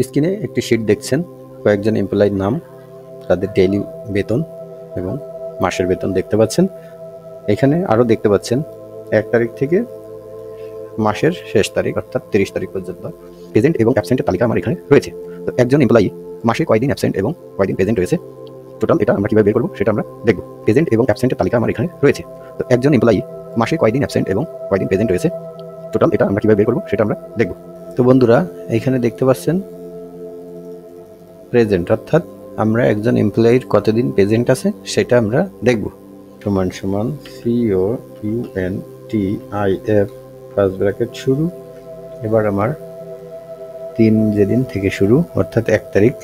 স্ক্রিনে একটি শীট দেখছেন, কয়েকজন এমপ্লয়ির নাম, তাদের ডেইলি বেতন এবং মাসের বেতন দেখতে পাচ্ছেন। এখানে আরও দেখতে পাচ্ছেন 1 তারিখ থেকে মাসের শেষ তারিখ অর্থাৎ 30 তারিখ পর্যন্ত প্রেজেন্ট এবং অ্যাবসেন্টের তালিকা আমার এখানে রয়েছে। তো একজন এমপ্লয়ি মাসে কয়দিন অ্যাবসেন্ট এবং কয়দিন প্রেজেন্ট রয়েছে, টোটাল এটা আমরা কীভাবে বের করবো সেটা আমরা দেখব। প্রেজেন্ট এবং অ্যাবসেন্টের তালিকা আমার এখানে রয়েছে। তো একজন এমপ্লয়ি মাসে কয়দিন অ্যাবসেন্ট এবং কয়দিন প্রেজেন্ট রয়েছে, টোটাল এটা আমরা কীভাবে বের করবো সেটা আমরা দেখব। তো বন্ধুরা, এইখানে দেখতে পাচ্ছেন প্রেজেন্ট অর্থাৎ আমরা একজন এমপ্লয়ির কতদিন প্রেজেন্ট আছে সেটা আমরা দেখব। সমান সমান COUNTIF ফার্স্ট ব্র্যাকেট শুরু। এবার আমার 3 যেদিন থেকে শুরু অর্থাৎ 1 তারিখ,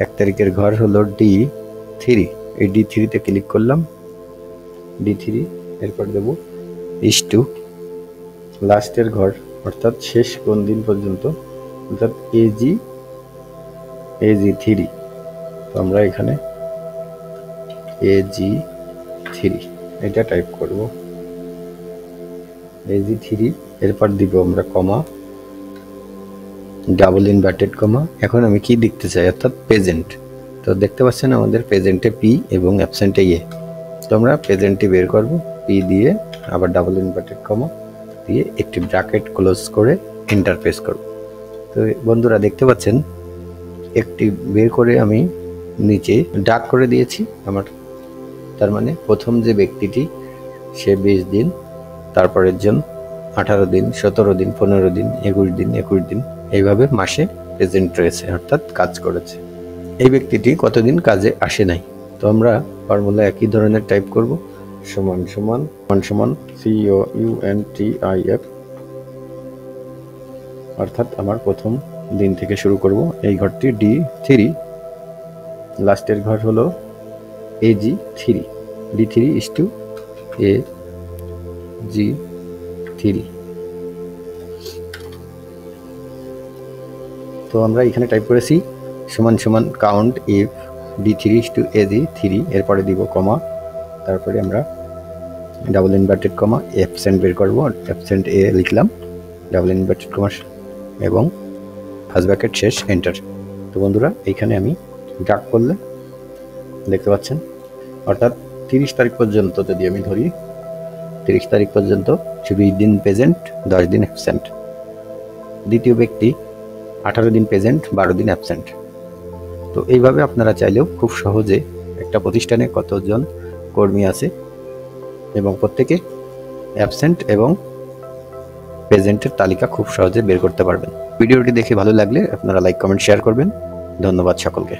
1 তারিখের ঘর হলো D3। এই D3-তে ক্লিক করলাম, D3 এরপর দেব = লাস্টের ঘর অর্থাৎ শেষ কোন দিন পর্যন্ত অর্থাৎ AG3। তো আমরা এখানে AG3 এটা টাইপ করব, AG3। এরপর দিব আমরা কমা, ডাবল ইনভার্টেড কমা। এখন আমি কি লিখতে চাই অর্থাৎ প্রেজেন্ট। তো দেখতে পাচ্ছেন আমাদের প্রেজেন্টে P এবং অ্যাবসেন্টে A। তো আমরা প্রেজেন্টে বের করব, P দিয়ে আবার ডাবল ইনভার্টেড কমা দিয়ে একটি ব্র্যাকেট ক্লোজ করে এন্টার প্রেস করব। তো বন্ধুরা দেখতে পাচ্ছেন একটি বের করে আমি নিচে ডাক করে দিয়েছি আমার। তার মানে প্রথম যে ব্যক্তিটি সে 20 দিন, তারপরের জন 18 দিন, 17 দিন, 15 দিন, 21 দিন, 21 দিন, এইভাবে মাসে প্রেজেন্ট রয়েছে অর্থাৎ কাজ করেছে। এই ব্যক্তিটি কতদিন কাজে আসে নাই। তো আমরা ফর্মুলা একই ধরনের টাইপ করব, সমান সমান COUNTIF অর্থাৎ আমার প্রথম দিন থেকে শুরু করব। এই ঘরটি D3, লাস্টের ঘর হলো AG3, D3 = AG3। তো আমরা এখানে টাইপ করেছি সমান সমান কাউন্ট ইফ D3 = AG3, এরপরে দিব কমা, তারপরে আমরা ডাবল ইনভার্টেড কমা অ্যাবসেন্ট বের করব, অ্যাবসেন্ট A লিখলাম, ডাবল ইনভার্টেড কমা এবং ফার্স্ট ব্র্যাকেট শেষ এন্টার। তো বন্ধুরা, এইখানে আমি ডাক করলে দেখতে পাচ্ছেন অর্থাৎ 30 তারিখ পর্যন্ত যদি আমি ধরি, 30 তারিখ পর্যন্ত 20 দিন প্রেজেন্ট, 10 দিন অ্যাবসেন্ট। দ্বিতীয় ব্যক্তি 18 দিন প্রেজেন্ট, 12 দিন অ্যাবসেন্ট। তো এইভাবে আপনারা চাইলেও খুব সহজে একটা প্রতিষ্ঠানে কতজন কর্মী আছে এবং প্রত্যেকে অ্যাবসেন্ট এবং প্রেজেন্টের তালিকা খুব সহজে বের করতে পারবেন। ভিডিওটি দেখে ভালো লাগলে আপনারা লাইক, কমেন্ট, শেয়ার করবেন। ধন্যবাদ সকলকে।